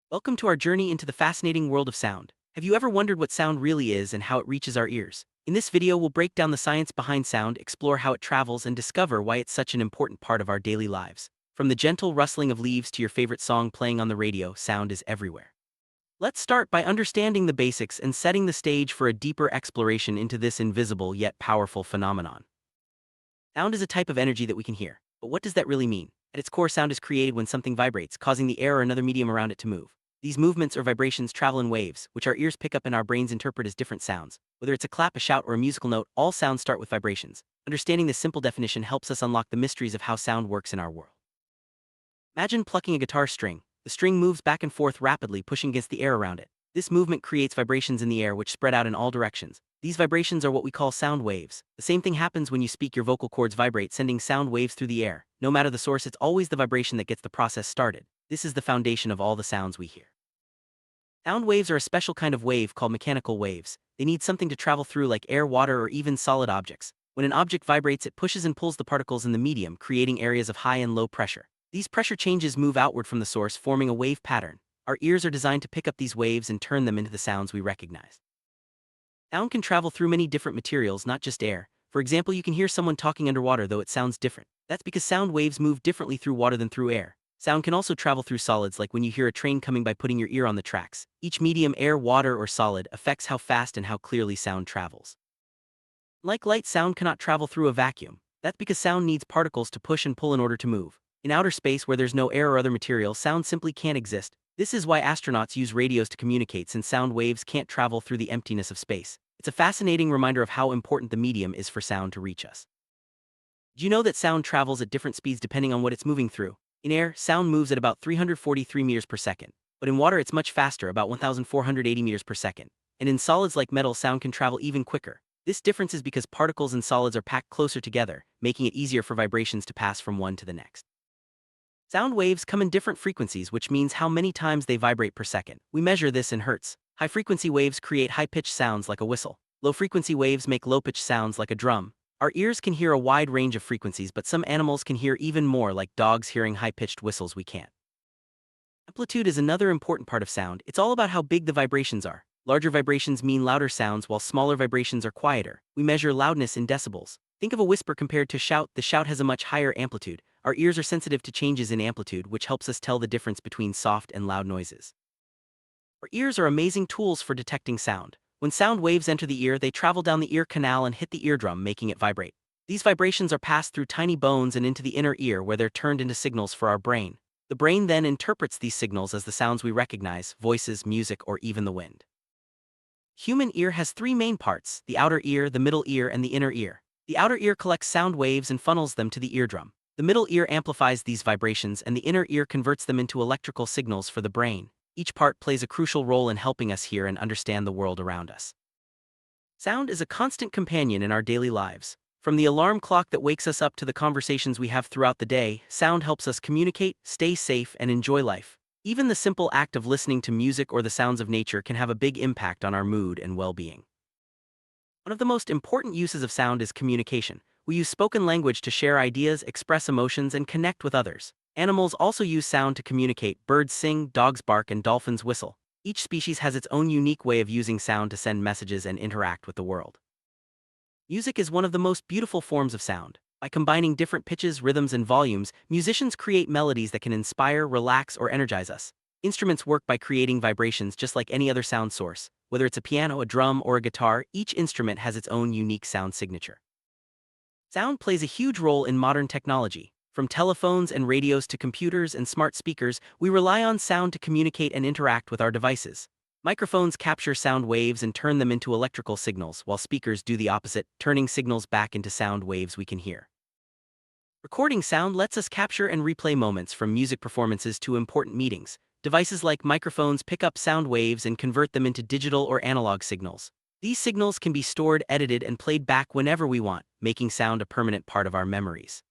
Welcome to our journey into the fascinating world of sound. Have you ever wondered what sound really is and how it reaches our ears? In this video, we'll break down the science behind sound, explore how it travels, and discover why it's such an important part of our daily lives. From the gentle rustling of leaves to your favorite song playing on the radio, sound is everywhere. Let's start by understanding the basics and setting the stage for a deeper exploration into this invisible yet powerful phenomenon. Sound is a type of energy that we can hear, but what does that really mean? At its core, sound is created when something vibrates, causing the air or another medium around it to move. These movements or vibrations travel in waves, which our ears pick up and our brains interpret as different sounds. Whether it's a clap, a shout, or a musical note, all sounds start with vibrations. Understanding this simple definition helps us unlock the mysteries of how sound works in our world. Imagine plucking a guitar string. The string moves back and forth rapidly, pushing against the air around it. This movement creates vibrations in the air which spread out in all directions. These vibrations are what we call sound waves. The same thing happens when you speak, your vocal cords vibrate, sending sound waves through the air. No matter the source, it's always the vibration that gets the process started. This is the foundation of all the sounds we hear. Sound waves are a special kind of wave called mechanical waves. They need something to travel through, like air, water, or even solid objects. When an object vibrates, it pushes and pulls the particles in the medium, creating areas of high and low pressure. These pressure changes move outward from the source, forming a wave pattern. Our ears are designed to pick up these waves and turn them into the sounds we recognize. Sound can travel through many different materials, not just air. For example, you can hear someone talking underwater, though it sounds different. That's because sound waves move differently through water than through air. Sound can also travel through solids, like when you hear a train coming by putting your ear on the tracks. Each medium, air, water, or solid, affects how fast and how clearly sound travels. Like light, sound cannot travel through a vacuum. That's because sound needs particles to push and pull in order to move. In outer space, where there's no air or other material, sound simply can't exist. This is why astronauts use radios to communicate, since sound waves can't travel through the emptiness of space. It's a fascinating reminder of how important the medium is for sound to reach us. Do you know that sound travels at different speeds depending on what it's moving through? In air, sound moves at about 343 meters per second. But in water, it's much faster, about 1,480 meters per second. And in solids like metal, sound can travel even quicker. This difference is because particles in solids are packed closer together, making it easier for vibrations to pass from one to the next. Sound waves come in different frequencies, which means how many times they vibrate per second. We measure this in hertz. High-frequency waves create high-pitched sounds like a whistle. Low-frequency waves make low-pitched sounds like a drum. Our ears can hear a wide range of frequencies, but some animals can hear even more, like dogs hearing high-pitched whistles we can't. Amplitude is another important part of sound. It's all about how big the vibrations are. Larger vibrations mean louder sounds, while smaller vibrations are quieter. We measure loudness in decibels. Think of a whisper compared to a shout. The shout has a much higher amplitude. Our ears are sensitive to changes in amplitude, which helps us tell the difference between soft and loud noises. Our ears are amazing tools for detecting sound. When sound waves enter the ear, they travel down the ear canal and hit the eardrum, making it vibrate. These vibrations are passed through tiny bones and into the inner ear, where they're turned into signals for our brain. The brain then interprets these signals as the sounds we recognize: voices, music, or even the wind. Human ear has three main parts: the outer ear, the middle ear, and the inner ear. The outer ear collects sound waves and funnels them to the eardrum. The middle ear amplifies these vibrations, and the inner ear converts them into electrical signals for the brain. Each part plays a crucial role in helping us hear and understand the world around us. Sound is a constant companion in our daily lives. From the alarm clock that wakes us up to the conversations we have throughout the day, sound helps us communicate, stay safe, and enjoy life. Even the simple act of listening to music or the sounds of nature can have a big impact on our mood and well-being. One of the most important uses of sound is communication. We use spoken language to share ideas, express emotions, and connect with others. Animals also use sound to communicate. Birds sing, dogs bark, and dolphins whistle. Each species has its own unique way of using sound to send messages and interact with the world. Music is one of the most beautiful forms of sound. By combining different pitches, rhythms, and volumes, musicians create melodies that can inspire, relax, or energize us. Instruments work by creating vibrations just like any other sound source. Whether it's a piano, a drum, or a guitar, each instrument has its own unique sound signature. Sound plays a huge role in modern technology. From telephones and radios to computers and smart speakers, we rely on sound to communicate and interact with our devices. Microphones capture sound waves and turn them into electrical signals, while speakers do the opposite, turning signals back into sound waves we can hear. Recording sound lets us capture and replay moments, from music performances to important meetings. Devices like microphones pick up sound waves and convert them into digital or analog signals. These signals can be stored, edited, and played back whenever we want, making sound a permanent part of our memories.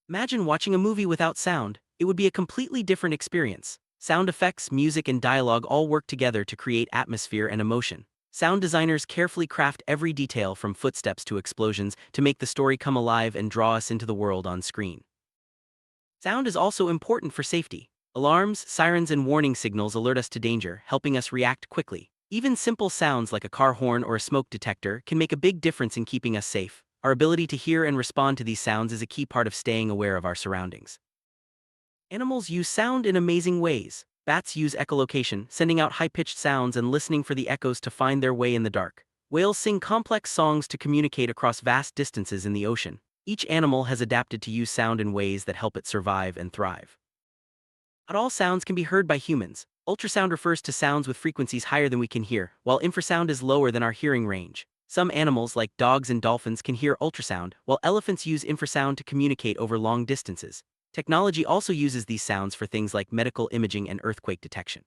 Imagine watching a movie without sound. It would be a completely different experience. Sound effects, music, and dialogue all work together to create atmosphere and emotion. Sound designers carefully craft every detail, from footsteps to explosions, to make the story come alive and draw us into the world on screen. Sound is also important for safety. Alarms, sirens, and warning signals alert us to danger, helping us react quickly. Even simple sounds like a car horn or a smoke detector can make a big difference in keeping us safe. Our ability to hear and respond to these sounds is a key part of staying aware of our surroundings. Animals use sound in amazing ways. Bats use echolocation, sending out high-pitched sounds and listening for the echoes to find their way in the dark. Whales sing complex songs to communicate across vast distances in the ocean. Each animal has adapted to use sound in ways that help it survive and thrive. Not all sounds can be heard by humans. Ultrasound refers to sounds with frequencies higher than we can hear, while infrasound is lower than our hearing range. Some animals, like dogs and dolphins, can hear ultrasound, while elephants use infrasound to communicate over long distances. Technology also uses these sounds for things like medical imaging and earthquake detection.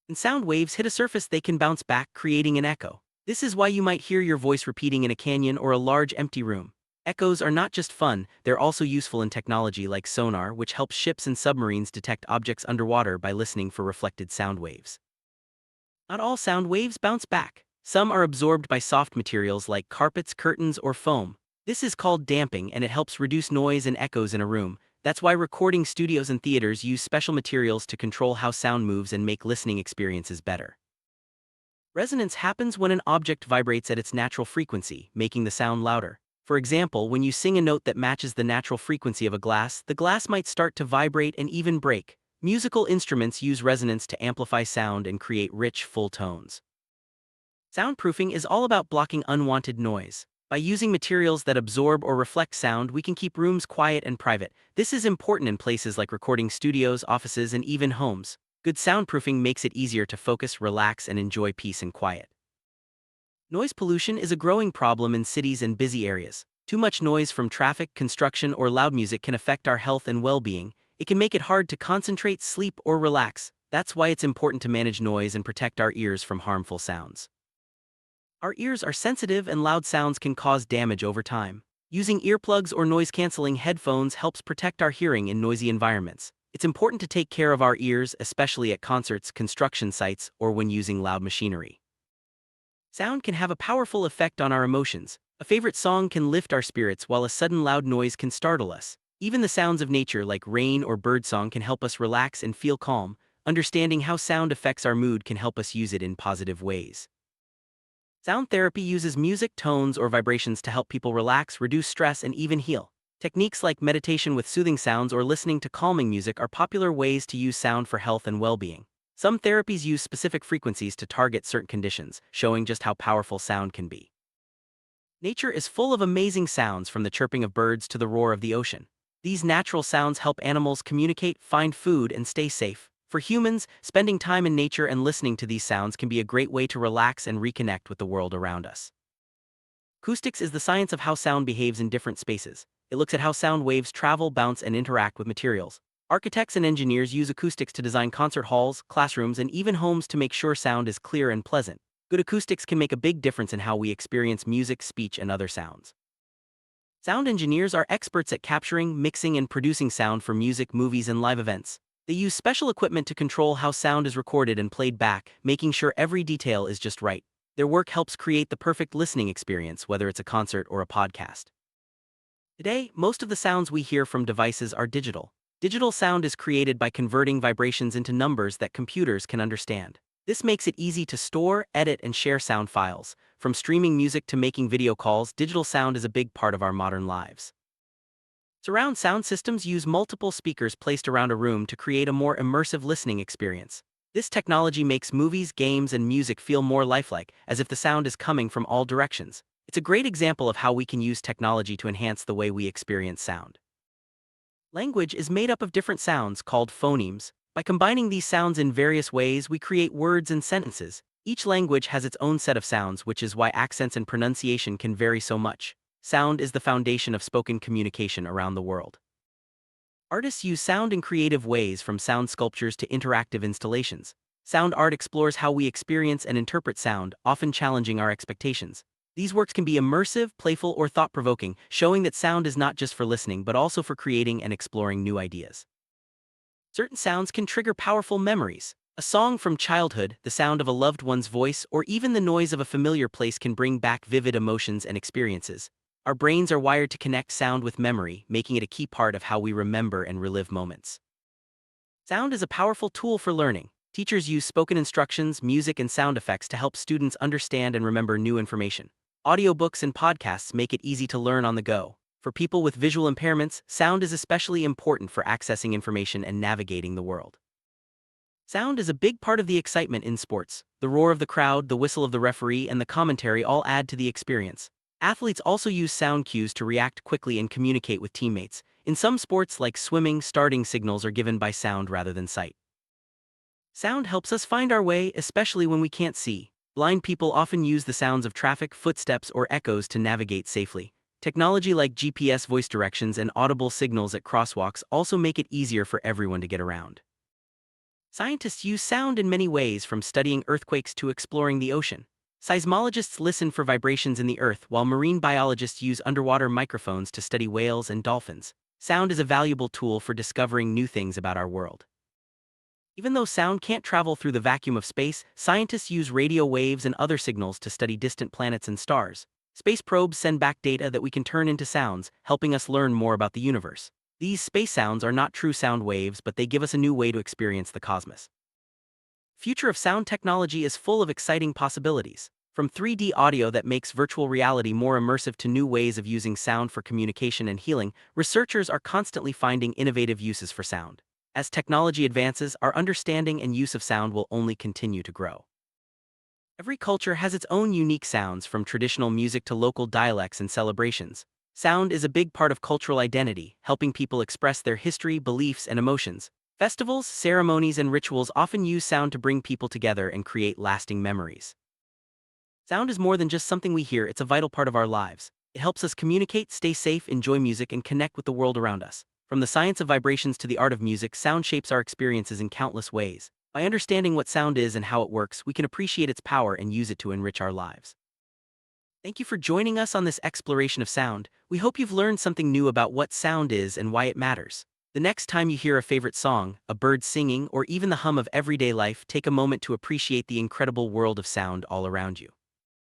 When sound waves hit a surface, they can bounce back, creating an echo. This is why you might hear your voice repeating in a canyon or a large empty room. Echoes are not just fun, they're also useful in technology like sonar, which helps ships and submarines detect objects underwater by listening for reflected sound waves. Not all sound waves bounce back. Some are absorbed by soft materials like carpets, curtains, or foam. This is called damping, and it helps reduce noise and echoes in a room. That's why recording studios and theaters use special materials to control how sound moves and make listening experiences better. Resonance happens when an object vibrates at its natural frequency, making the sound louder. For example, when you sing a note that matches the natural frequency of a glass, the glass might start to vibrate and even break. Musical instruments use resonance to amplify sound and create rich, full tones. Soundproofing is all about blocking unwanted noise. By using materials that absorb or reflect sound, we can keep rooms quiet and private. This is important in places like recording studios, offices, and even homes. Good soundproofing makes it easier to focus, relax, and enjoy peace and quiet. Noise pollution is a growing problem in cities and busy areas. Too much noise from traffic, construction, or loud music can affect our health and well-being. It can make it hard to concentrate, sleep, or relax. That's why it's important to manage noise and protect our ears from harmful sounds. Our ears are sensitive, and loud sounds can cause damage over time. Using earplugs or noise-canceling headphones helps protect our hearing in noisy environments. It's important to take care of our ears, especially at concerts, construction sites, or when using loud machinery. Sound can have a powerful effect on our emotions. A favorite song can lift our spirits, while a sudden loud noise can startle us. Even the sounds of nature like rain or birdsong can help us relax and feel calm. Understanding how sound affects our mood can help us use it in positive ways. Sound therapy uses music, tones, or vibrations to help people relax, reduce stress, and even heal. Techniques like meditation with soothing sounds or listening to calming music are popular ways to use sound for health and well-being. Some therapies use specific frequencies to target certain conditions, showing just how powerful sound can be. Nature is full of amazing sounds, from the chirping of birds to the roar of the ocean. These natural sounds help animals communicate, find food, and stay safe. For humans, spending time in nature and listening to these sounds can be a great way to relax and reconnect with the world around us. Acoustics is the science of how sound behaves in different spaces. It looks at how sound waves travel, bounce, and interact with materials. Architects and engineers use acoustics to design concert halls, classrooms, and even homes to make sure sound is clear and pleasant. Good acoustics can make a big difference in how we experience music, speech, and other sounds. Sound engineers are experts at capturing, mixing, and producing sound for music, movies, and live events. They use special equipment to control how sound is recorded and played back, making sure every detail is just right. Their work helps create the perfect listening experience, whether it's a concert or a podcast. Today, most of the sounds we hear from devices are digital. Digital sound is created by converting vibrations into numbers that computers can understand. This makes it easy to store, edit, and share sound files. From streaming music to making video calls, digital sound is a big part of our modern lives. Surround sound systems use multiple speakers placed around a room to create a more immersive listening experience. This technology makes movies, games, and music feel more lifelike, as if the sound is coming from all directions. It's a great example of how we can use technology to enhance the way we experience sound. Language is made up of different sounds called phonemes. By combining these sounds in various ways, we create words and sentences. Each language has its own set of sounds, which is why accents and pronunciation can vary so much. Sound is the foundation of spoken communication around the world. Artists use sound in creative ways, from sound sculptures to interactive installations. Sound art explores how we experience and interpret sound, often challenging our expectations. These works can be immersive, playful, or thought-provoking, showing that sound is not just for listening but also for creating and exploring new ideas. Certain sounds can trigger powerful memories. A song from childhood, the sound of a loved one's voice, or even the noise of a familiar place can bring back vivid emotions and experiences. Our brains are wired to connect sound with memory, making it a key part of how we remember and relive moments. Sound is a powerful tool for learning. Teachers use spoken instructions, music, and sound effects to help students understand and remember new information. Audiobooks and podcasts make it easy to learn on the go. For people with visual impairments, sound is especially important for accessing information and navigating the world. Sound is a big part of the excitement in sports. The roar of the crowd, the whistle of the referee, and the commentary all add to the experience. Athletes also use sound cues to react quickly and communicate with teammates. In some sports like swimming, starting signals are given by sound rather than sight. Sound helps us find our way, especially when we can't see. Blind people often use the sounds of traffic, footsteps, or echoes to navigate safely. Technology like GPS voice directions and audible signals at crosswalks also make it easier for everyone to get around. Scientists use sound in many ways, from studying earthquakes to exploring the ocean. Seismologists listen for vibrations in the earth, while marine biologists use underwater microphones to study whales and dolphins. Sound is a valuable tool for discovering new things about our world. Even though sound can't travel through the vacuum of space, scientists use radio waves and other signals to study distant planets and stars. Space probes send back data that we can turn into sounds, helping us learn more about the universe. These space sounds are not true sound waves, but they give us a new way to experience the cosmos. Future of sound technology is full of exciting possibilities. From 3D audio that makes virtual reality more immersive to new ways of using sound for communication and healing, researchers are constantly finding innovative uses for sound. As technology advances, our understanding and use of sound will only continue to grow. Every culture has its own unique sounds, from traditional music to local dialects and celebrations. Sound is a big part of cultural identity, helping people express their history, beliefs, and emotions. Festivals, ceremonies, and rituals often use sound to bring people together and create lasting memories. Sound is more than just something we hear, it's a vital part of our lives. It helps us communicate, stay safe, enjoy music, and connect with the world around us. From the science of vibrations to the art of music, sound shapes our experiences in countless ways. By understanding what sound is and how it works, we can appreciate its power and use it to enrich our lives. Thank you for joining us on this exploration of sound. We hope you've learned something new about what sound is and why it matters. The next time you hear a favorite song, a bird singing, or even the hum of everyday life, take a moment to appreciate the incredible world of sound all around you.